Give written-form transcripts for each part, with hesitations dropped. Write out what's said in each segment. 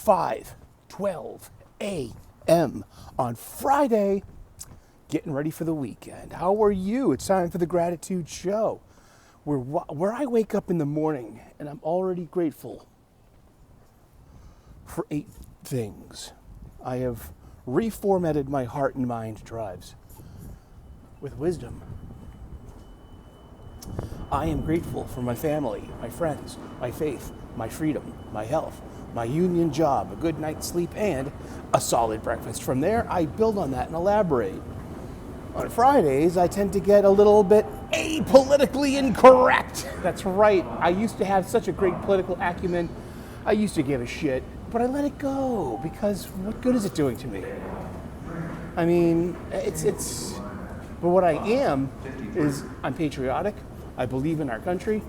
5:12 a.m. on Friday, getting ready for the weekend. How are you? It's time for the Gratitude Show, where I wake up in the morning and I'm already grateful for 8 things. I have reformatted my heart and mind drives with wisdom. I am grateful for my family, my friends, my faith, my freedom, my health, my union job, a good night's sleep, and a solid breakfast. From there, I build on that and elaborate. On Fridays, I tend to get a little bit apolitically incorrect. That's right. I used to have such a great political acumen. I used to give a shit, but I let it go because what good is it doing to me? I mean, but what I am is I'm patriotic. I believe in our country,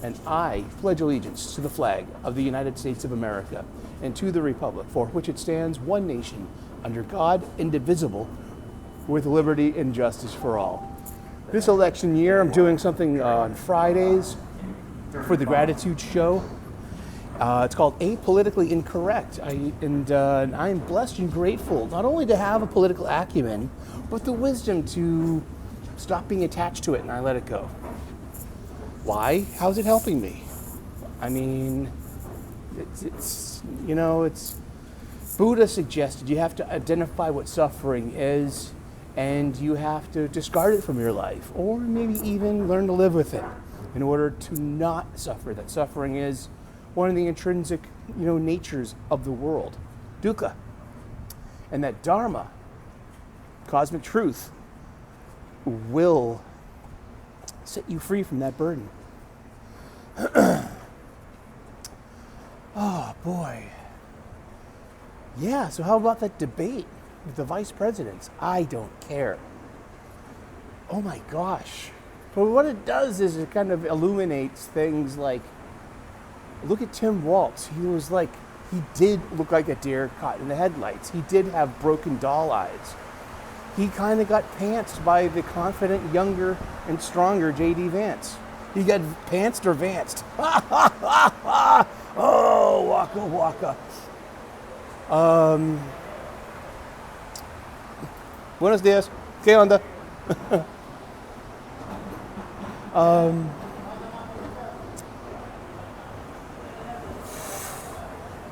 and I pledge allegiance to the flag of the United States of America and to the republic for which it stands, one nation, under God, indivisible, with liberty and justice for all. This election year, I'm doing something on Fridays for the Gratitude Show. It's called Apolitically Incorrect. I'm blessed and grateful not only to have a political acumen, but the wisdom to stop being attached to it, and I let it go. Why? How's it helping me? I mean, it's Buddha suggested you have to identify what suffering is, and you have to discard it from your life, or maybe even learn to live with it in order to not suffer. That suffering is one of the intrinsic, natures of the world, dukkha, and that dharma, cosmic truth, will set you free from that burden. Oh boy. Yeah, so how about that debate with the vice presidents? I don't care. Oh my gosh. But what it does is it kind of illuminates things like, look at Tim Walz. He did look like a deer caught in the headlights. He did have broken doll eyes. He kind of got pantsed by the confident, younger, and stronger J.D. Vance. He got pantsed or vanced. Ha ha ha ha! Oh, waka waka. Buenos dias. ¿Qué onda?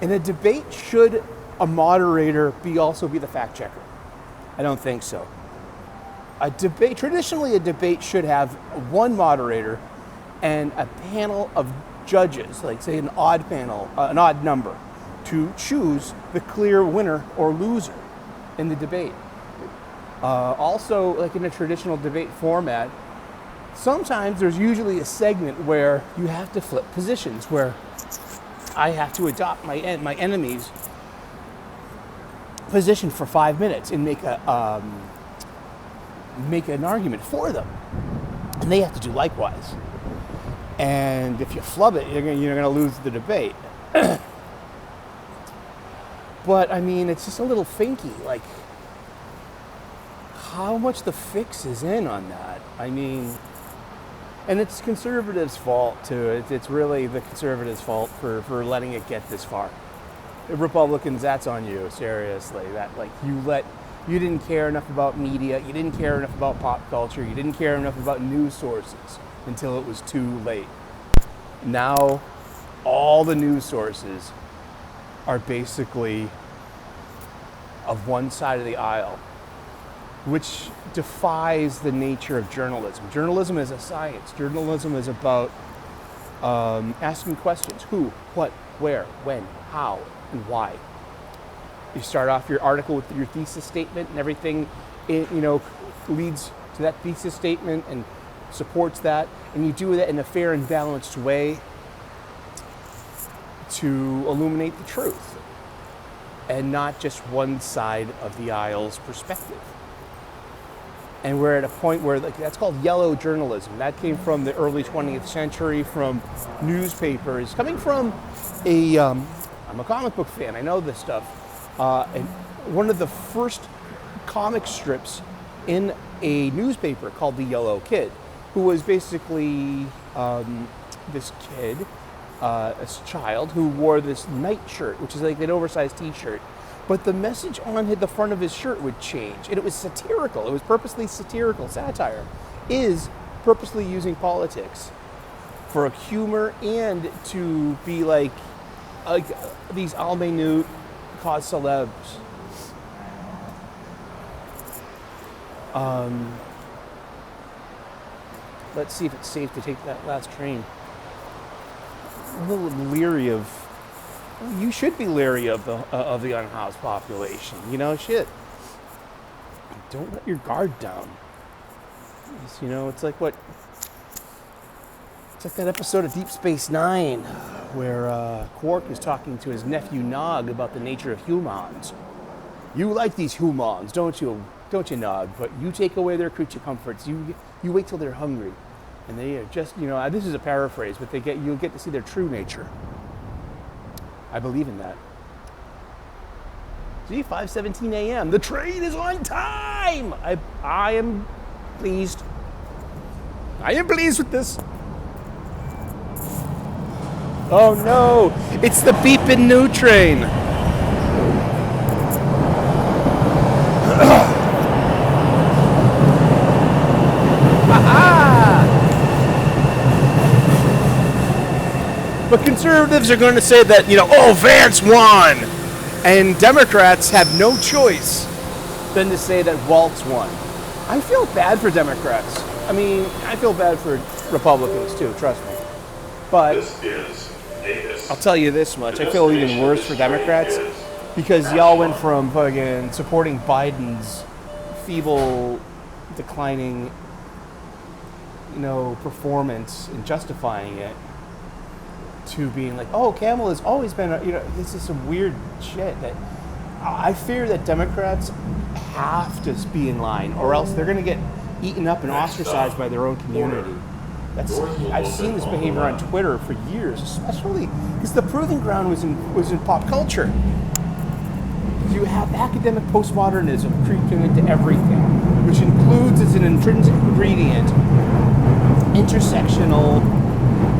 In a debate, should a moderator also be the fact checker? I don't think so. Traditionally a debate should have one moderator and a panel of judges, like say an odd number, to choose the clear winner or loser in the debate. Also, like in a traditional debate format, sometimes there's usually a segment where you have to flip positions, where I have to adopt my enemy's position for 5 minutes and make an argument for them, and they have to do likewise. And if you flub it, you're going to lose the debate. But I mean, it's just a little finky. Like, how much the fix is in on that? I mean, and it's conservatives' fault too. It's really the conservatives' fault for letting it get this far. The Republicans, that's on you. Seriously, you didn't care enough about media. You didn't care enough about pop culture. You didn't care enough about news sources until it was too late. Now, all the news sources are basically of one side of the aisle, which defies the nature of journalism. Journalism is a science. Journalism is about asking questions: who, what, where, when, how, and why. You start off your article with your thesis statement, and everything leads to that thesis statement and supports that, and you do that in a fair and balanced way to illuminate the truth and not just one side of the aisle's perspective. And we're at a point where that's called yellow journalism. That came from the early 20th century, from newspapers, coming from I'm a comic book fan, I know this stuff. And one of the first comic strips in a newspaper called The Yellow Kid, who was basically this kid a child who wore this nightshirt, which is like an oversized T-shirt, but the message on the front of his shirt would change, and it was satirical. It was purposely satirical. Satire is purposely using politics for a humor and to be like these al minute cause celebs. Let's see if it's safe to take that last train. I'm a little leery of. You should be leery of the unhoused population. You know, shit. Don't let your guard down. It's, you know, it's like what. It's like that episode of Deep Space Nine, where Quark is talking to his nephew Nog about the nature of humans. You like these humans, don't you? Don't you, Nog? But you take away their creature comforts. You wait till they're hungry, and they are just, you know. This is a paraphrase, but you'll get to see their true nature. I believe in that. See, 5:17 a.m. The train is on time. I am pleased. I am pleased with this. Oh no! It's the beeping new train. But conservatives are going to say that, you know, oh, Vance won. And Democrats have no choice than to say that Waltz won. I feel bad for Democrats. I mean, I feel bad for Republicans too, trust me. But I'll tell you this much, I feel even worse for Democrats because y'all went from fucking supporting Biden's feeble, declining, you know, performance and justifying it to being like, oh, Camel has always been, you know, this is some weird shit that I fear that Democrats have to be in line or else they're going to get eaten up and ostracized by their own community. I've seen this behavior on Twitter for years, especially because the proving ground was in pop culture. You have academic postmodernism creeping into everything, which includes as an intrinsic ingredient intersectional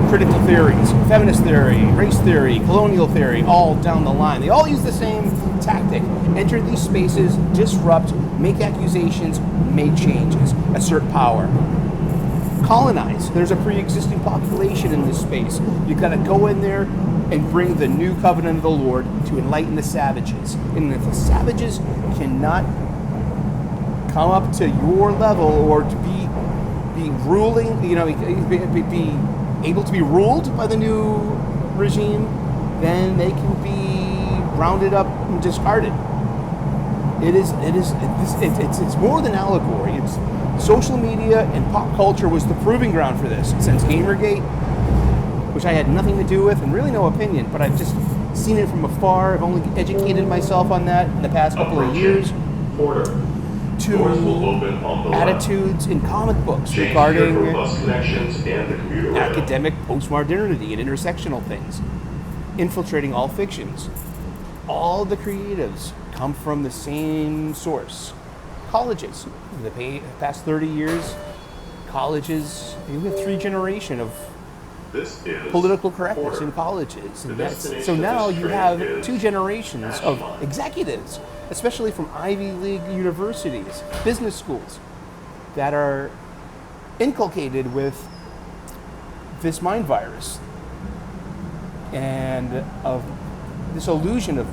critical theories, feminist theory, race theory, colonial theory, all down the line. They all use the same tactic. Enter these spaces, disrupt, make accusations, make changes, assert power. Colonize. There's a pre-existing population in this space. You've got to go in there and bring the new covenant of the Lord to enlighten the savages. And if the savages cannot come up to your level or to be ruling, you know, be able to be ruled by the new regime, then they can be rounded up and discarded. It's more than allegory. It's social media and pop culture was the proving ground for this. Since Gamergate, which I had nothing to do with and really no opinion, but I've just seen it from afar. I've only educated myself on that in the past couple of years. To attitudes in comic books regarding academic postmodernity and intersectional things, infiltrating all fictions. All the creatives come from the same source. Colleges. In the past 30 years, colleges, we have 3 generations of political correctness in colleges. And so now you have 2 generations of executives, especially from Ivy League universities, business schools, that are inculcated with this mind virus and of this illusion of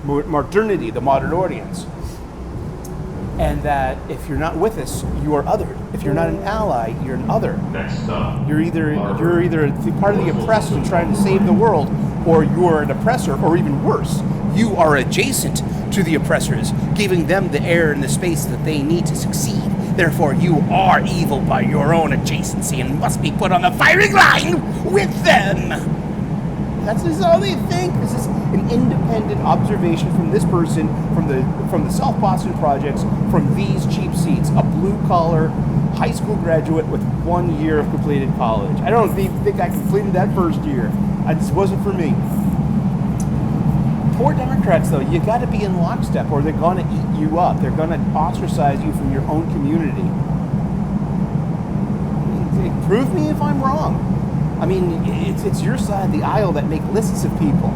modernity, the modern audience. And that if you're not with us, you are othered. If you're not an ally, you're an other. You're either part of the oppressed and trying to save the world, or you are an oppressor, or even worse, you are adjacent to the oppressors, giving them the air and the space that they need to succeed. Therefore, you are evil by your own adjacency and must be put on the firing line with them. That's just all they think. This is an independent observation from this person, from the South Boston projects, from these cheap seats, a blue-collar high school graduate with 1 year of completed college. I don't think I completed that first year. It just wasn't for me. Poor Democrats, though, you got to be in lockstep or they're going to eat you up. They're going to ostracize you from your own community. Prove me if I'm wrong. I mean, it's your side of the aisle that make lists of people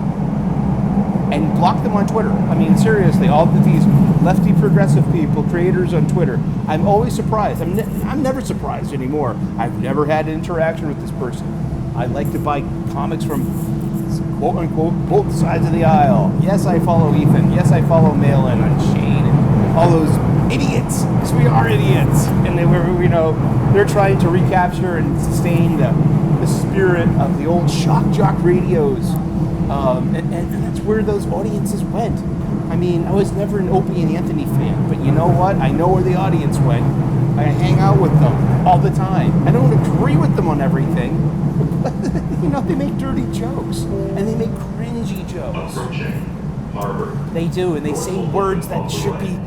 and block them on Twitter. I mean, seriously, all of these lefty progressive people, creators on Twitter, I'm always surprised. I'm never surprised anymore. I've never had an interaction with this person. I like to buy comics from quote unquote both sides of the aisle. Yes, I follow Ethan. Yes, I follow Malin and Shane and all those idiots, because we are idiots, and they're trying to recapture and sustain the spirit of the old shock jock radios. And that's where those audiences went. I mean, I was never an Opie and Anthony fan, but you know what? I know where the audience went. I hang out with them all the time. I don't agree with them on everything, but they make dirty jokes, and they make cringy jokes. Approaching Harvard. They do, and they say words that should be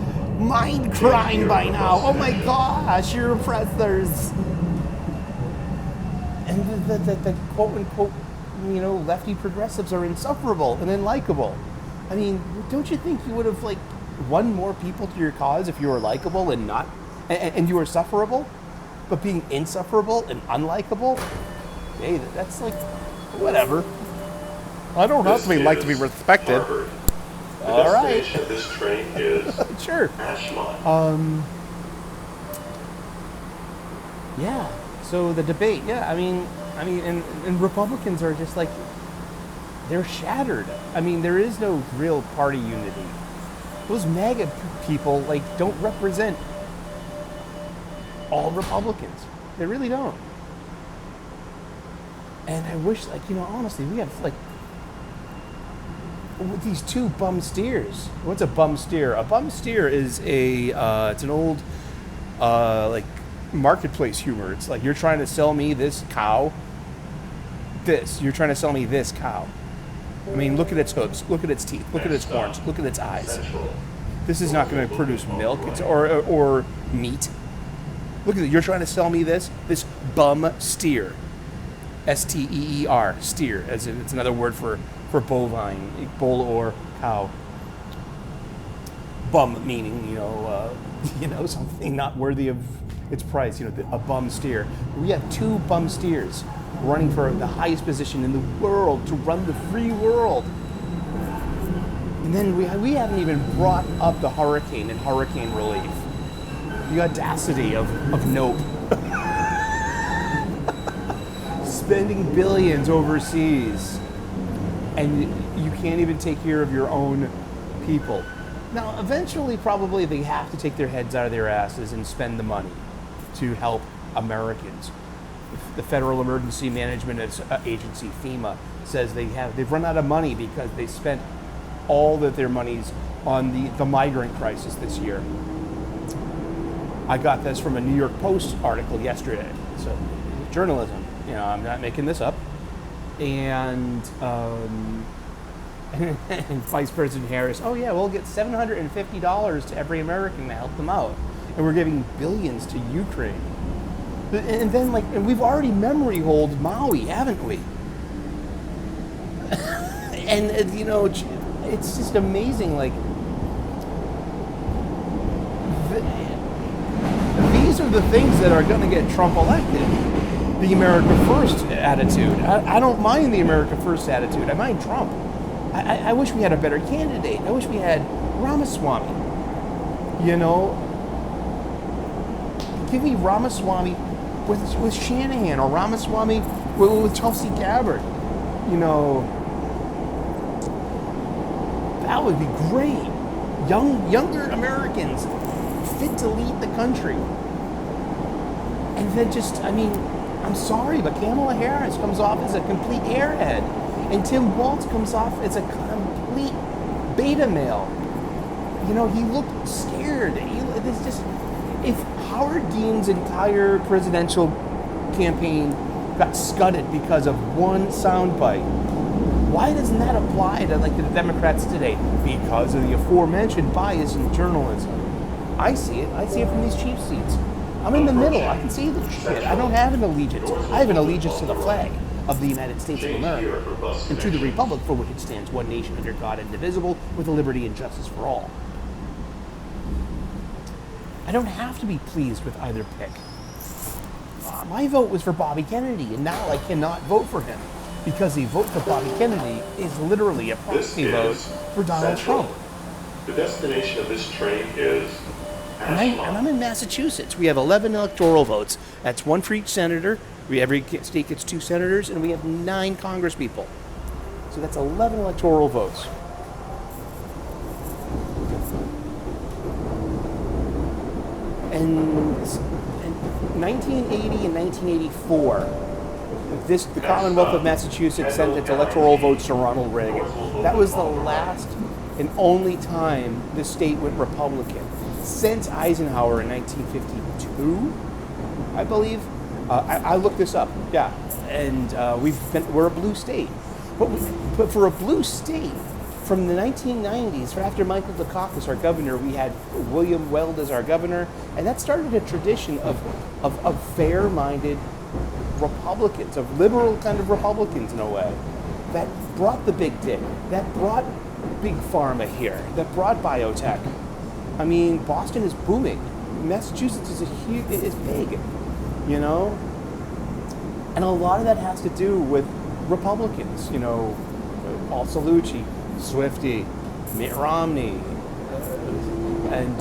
mind crime by now. Oh my gosh, you're oppressors. And the quote unquote, lefty progressives are insufferable and unlikable. I mean, don't you think you would have won more people to your cause if you were likable and not, and you were sufferable? But being insufferable and unlikable, hey, that's whatever. I don't have to be liked to be respected. Harvard. The All right. destination of this train is Sure. Ashland. Yeah. So the debate, yeah. I mean, and Republicans are just they're shattered. I mean, there is no real party unity. Those MAGA people don't represent all Republicans. They really don't. And I wish, honestly, we have with these two bum steers. What's a bum steer? A bum steer is it's an old marketplace humor. It's you're trying to sell me this cow. You're trying to sell me this cow. I mean, look at its hooves, look at its teeth, look at its horns, look at its eyes. This is not going to produce milk or meat. Look at it. You're trying to sell me this bum steer. S-T-E-E-R, steer, as it's another word for bovine, bull or cow. Bum meaning, something not worthy of its price, a bum steer. We have two bum steers running for the highest position in the world to run the free world. And then we haven't even brought up the hurricane and hurricane relief. The audacity of Nope. Spending billions overseas, and you can't even take care of your own people. Now, eventually, probably they have to take their heads out of their asses and spend the money to help Americans. The Federal Emergency Management Agency, FEMA, says they've run out of money because they spent all of their monies on the migrant crisis this year. I got this from a New York Post article yesterday. So, journalism. I'm not making this up. And Vice President Harris, oh yeah, we'll get $750 to every American to help them out. And we're giving billions to Ukraine. And then, and we've already memory holed Maui, haven't we? And, it's just amazing, these are the things that are going to get Trump elected. The America First attitude. I don't mind the America First attitude. I mind Trump. I wish we had a better candidate. I wish we had Ramaswamy. Give me Ramaswamy with Shanahan, or Ramaswamy with Tulsi Gabbard. That would be great. Younger Americans fit to lead the country. And then I'm sorry, but Kamala Harris comes off as a complete airhead, and Tim Walz comes off as a complete beta male. He looked scared. If Howard Dean's entire presidential campaign got scudded because of one soundbite, why doesn't that apply to the Democrats today? Because of the aforementioned bias in journalism. I see it. I see it from these cheap seats. I'm in the middle. I can see the shit. I don't have an allegiance. I have an allegiance to the flag of the United States of America and to the republic for which it stands, one nation under God, indivisible, with liberty and justice for all. I don't have to be pleased with either pick. My vote was for Bobby Kennedy, and now I cannot vote for him because a vote for Bobby Kennedy is literally a This proxy vote is for Donald Central. Trump. The destination of this train is And I'm in Massachusetts. We have 11 electoral votes. That's one for each senator. Every state gets 2 senators, and we have 9 congresspeople. So that's 11 electoral votes. And 1980 and 1984, the Commonwealth of Massachusetts sent its electoral votes to Ronald Reagan. That was the last and only time the state went Republican since Eisenhower in 1952, I believe. I looked this up, yeah, and we're a blue state, but for a blue state, from the 1990s, after Michael Dukakis, our governor, we had William Weld as our governor, and that started a tradition of fair-minded Republicans, of liberal kind of Republicans in a way, that brought the big dick, that brought big pharma here, that brought biotech. I mean, Boston is booming. Massachusetts is big, you know? And a lot of that has to do with Republicans, you know, Paul Cellucci, Swifty, Mitt Romney, and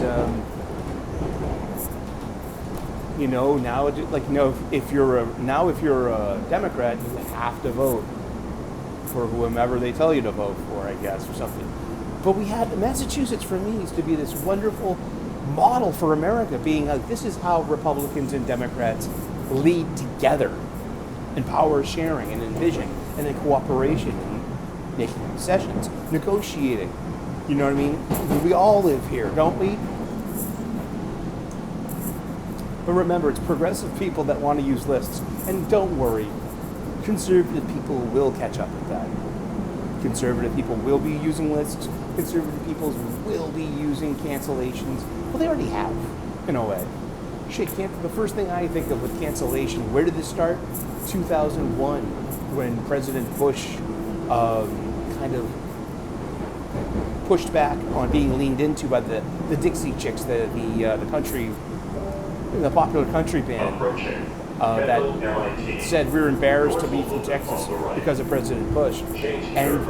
you know, now if you're a Democrat, you have to vote for whomever they tell you to vote for, I guess, or something. But Massachusetts for me used to be this wonderful model for America, being like, this is how Republicans and Democrats lead together, in power sharing and in vision and in cooperation and making concessions, negotiating. You know what I mean? We all live here, don't we? But remember, it's progressive people that want to use lists. And don't worry, conservative people will catch up with that. Conservative people will be using lists. Conservative people will be using cancellations. Well, they already have, in a way. Shit, the first thing I think of with cancellation, where did this start? 2001, when President Bush kind of pushed back on being leaned into by the Dixie Chicks, the popular country band that said we're embarrassed to be from Texas because of President Bush, and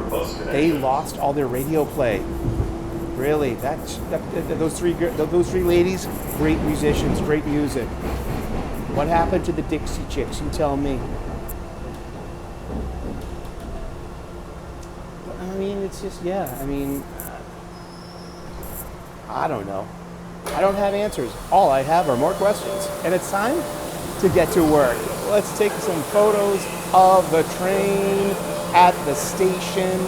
they lost all their radio play. Really, those three ladies, great musicians, great music. What happened to the Dixie Chicks? You tell me. I mean, it's just, yeah. I mean, I don't know. I don't have answers. All I have are more questions. And it's time to get to work. Let's take some photos of the train at the station.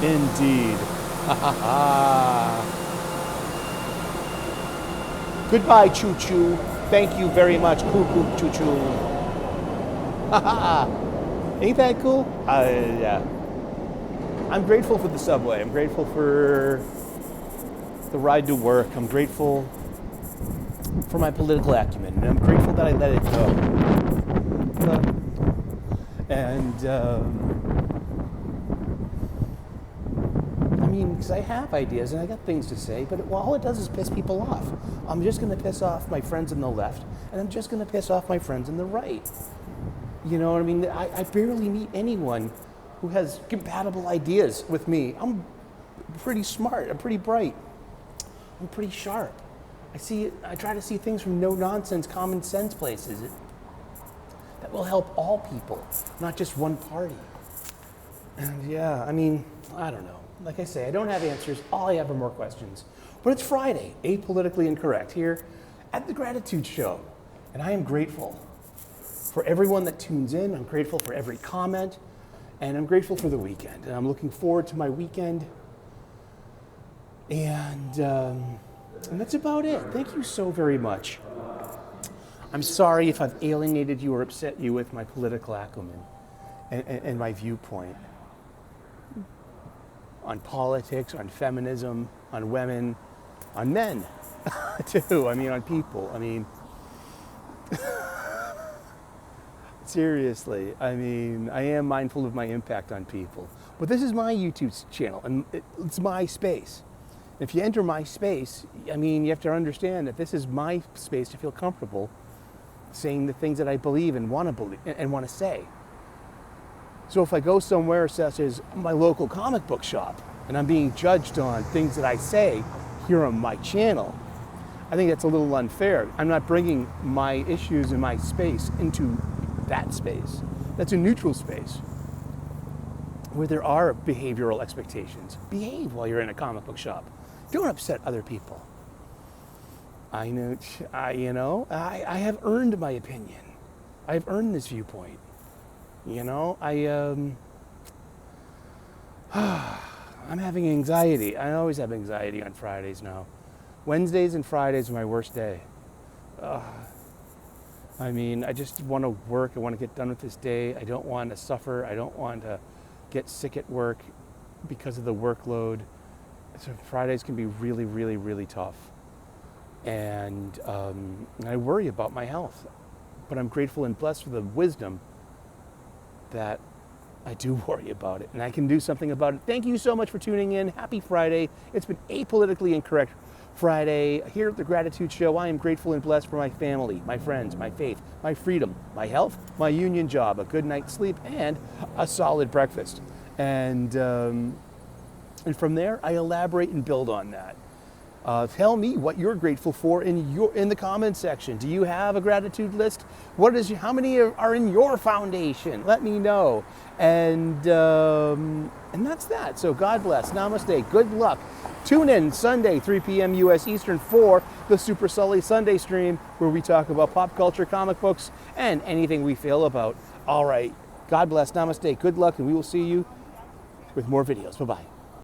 Indeed. Goodbye, choo-choo. Thank you very much, coo-coo, choo-choo. Ain't that cool? Yeah. I'm grateful for the subway. I'm grateful for the ride to work. I'm grateful for my political acumen. And I'm grateful that I let it go. And, I mean, because I have ideas and I got things to say, but all it does is piss people off. I'm just going to piss off my friends on the left, and I'm just going to piss off my friends on the right. You know what I mean? I barely meet anyone who has compatible ideas with me. I'm pretty smart. I'm pretty bright. I'm pretty sharp. I try to see things from no-nonsense, common sense places that will help all people, not just one party. And yeah, I mean, I don't know. Like I say, I don't have answers. All I have are more questions. But it's Friday, Apolitically Incorrect, here at the Gratitude Show. And I am grateful for everyone that tunes in. I'm grateful for every comment. And I'm grateful for the weekend. And I'm looking forward to my weekend. And that's about it. Thank you so very much. I'm sorry if I've alienated you or upset you with my political acumen and my viewpoint on politics, on feminism, on women, on men, too. I mean, on people. I mean, seriously. I mean, I am mindful of my impact on people. But this is my YouTube channel, and it's my space. If you enter my space, I mean, you have to understand that this is my space to feel comfortable saying the things that I believe and want to say. So if I go somewhere such as my local comic book shop and I'm being judged on things that I say here on my channel, I think that's a little unfair. I'm not bringing my issues in my space into that space. That's a neutral space where there are behavioral expectations. Behave while you're in a comic book shop. Don't upset other people. I have earned my opinion. I've earned this viewpoint. I'm having anxiety. I always have anxiety on Fridays now. Wednesdays and Fridays are my worst day. I just want to work. I want to get done with this day. I don't want to suffer. I don't want to get sick at work because of the workload. So Fridays can be really, really, really tough. And I worry about my health. But I'm grateful and blessed for the wisdom that I do worry about it. And I can do something about it. Thank you so much for tuning in. Happy Friday. It's been Apolitically Incorrect Friday. Here at the Gratitude Show, I am grateful and blessed for my family, my friends, my faith, my freedom, my health, my union job, a good night's sleep, and a solid breakfast. And from there, I elaborate and build on that. Tell me what you're grateful for in the comments section. Do you have a gratitude list? How many are in your foundation? Let me know. And that's that. So God bless. Namaste. Good luck. Tune in Sunday, 3 p.m. U.S. Eastern for the Super Sully Sunday stream, where we talk about pop culture, comic books, and anything we feel about. All right. God bless. Namaste. Good luck, and we will see you with more videos. Bye-bye.